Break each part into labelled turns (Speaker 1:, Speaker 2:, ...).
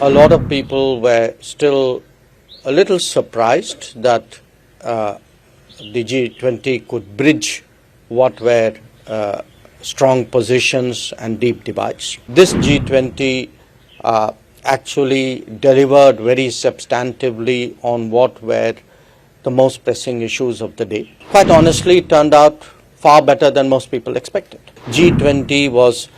Speaker 1: a lot of people were still a little surprised that the G20 could bridge what were strong positions and deep divides. This G20 actually delivered very substantively on what were the most pressing issues of the day. Quite honestly, it turned out far better than most people expected. G20 was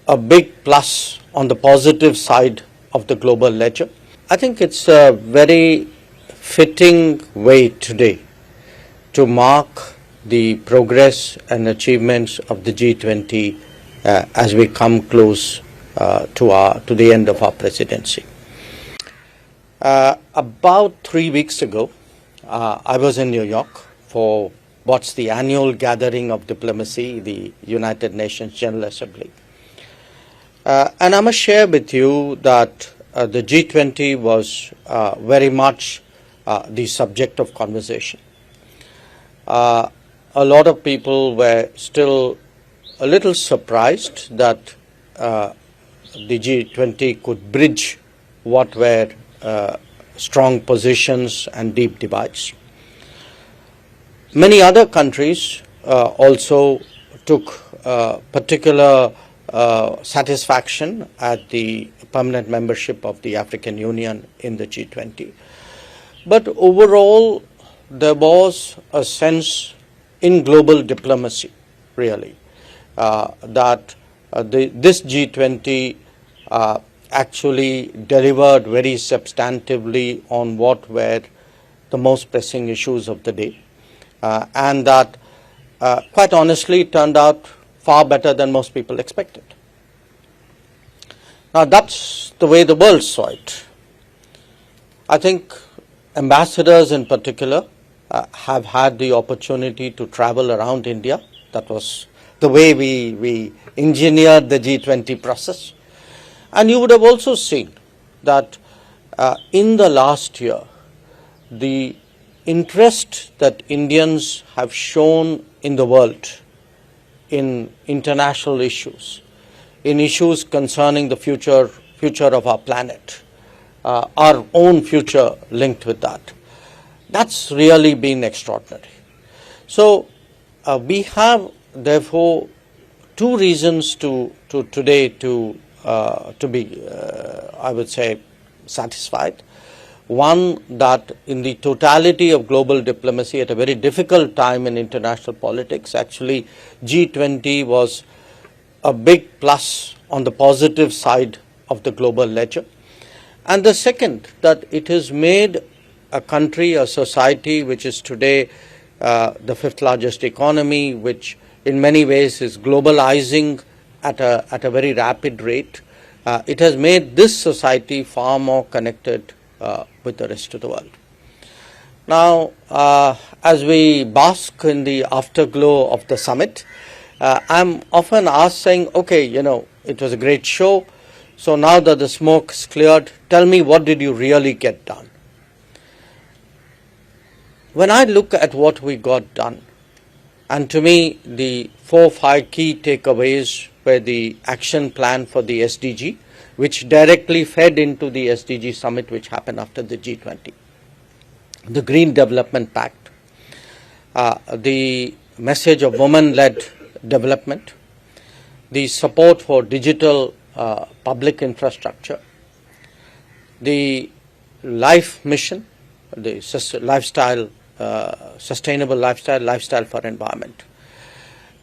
Speaker 1: a big plus on the positive side of the global ledger. I think it's a very fitting way today to mark the progress and achievements of the G20 as we come close to the end of our presidency. About 3 weeks ago, I was in New York for what's the annual gathering of diplomacy, the United Nations General Assembly. And I must share with you that the G20 was very much the subject of conversation. A lot of people were still a little surprised that the G20 could bridge what were strong positions and deep divides. Many other countries also took particular satisfaction at the permanent membership of the African Union in the G20. But overall, there was a sense in global diplomacy, really, that this G20 actually delivered very substantively on what were the most pressing issues of the day, and that quite honestly turned out far better than most people expected. Now that's the way the world saw it. I think ambassadors in particular have had the opportunity to travel around India. That was the way we engineered the G20 process. And you would have also seen that in the last year, the interest that Indians have shown in the world in international issues, in issues concerning the future of our planet, our own future linked with that, that's really been extraordinary. So we have therefore two reasons to today to be, I would say, satisfied. One, that in the totality of global diplomacy at a very difficult time in international politics, actually G20 was a big plus on the positive side of the global ledger. And the second, that it has made a country, a society which is today the fifth largest economy, which in many ways is globalizing at a very rapid rate. It has made this society far more connected with the rest of the world. Now, as we bask in the afterglow of the summit, I'm often asked saying, okay, it was a great show, so now that the smoke's cleared, tell me, what did you really get done? When I look at what we got done, and to me, the 4 or 5 key takeaways were the action plan for the SDG, which directly fed into the SDG summit which happened after the G20. The Green Development Pact, the message of women-led development, the support for digital public infrastructure, the life mission, the sustainable lifestyle for environment.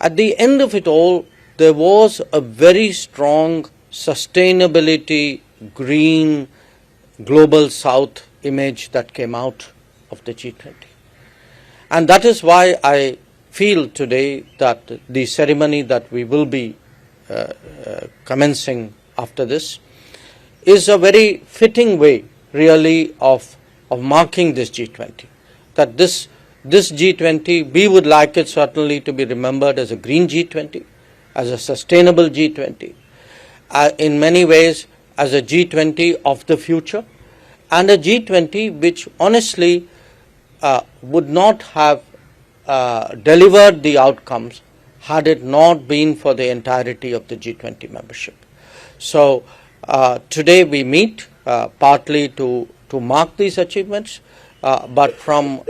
Speaker 1: At the end of it all, there was a very strong sustainability, green, global south image that came out of the G20. And that is why I feel today that the ceremony that we will be commencing after this is a very fitting way really of marking this G20. That this G20, we would like it certainly to be remembered as a green G20, as a sustainable G20, in many ways as a G20 of the future, and a G20 which honestly would not have delivered the outcomes had it not been for the entirety of the G20 membership. So today we meet partly to mark these achievements, but from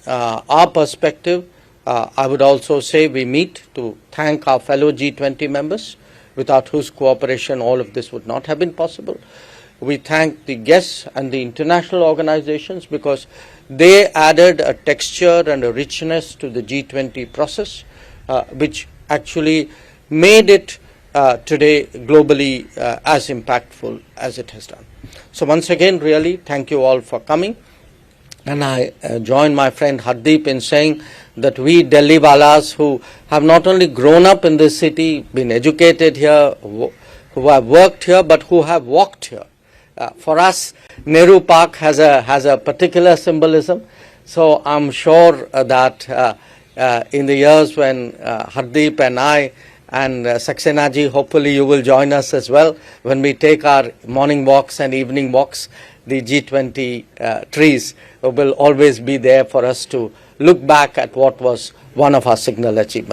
Speaker 1: our perspective, I would also say we meet to thank our fellow G20 members, without whose cooperation all of this would not have been possible. We thank the guests and the international organizations because they added a texture and a richness to the G20 process, which actually made it today globally as impactful as it has done. So once again, really, thank you all for coming. And I join my friend Hardeep in saying that we Delhi Walas who have not only grown up in this city, been educated here, who have worked here, but who have walked here. For us, Nehru Park has a particular symbolism. So I'm sure that in the years when Hardeep and I and Saxena ji, hopefully you will join us as well when we take our morning walks and evening walks. The G20 trees will always be there for us to look back at what was one of our signal achievements.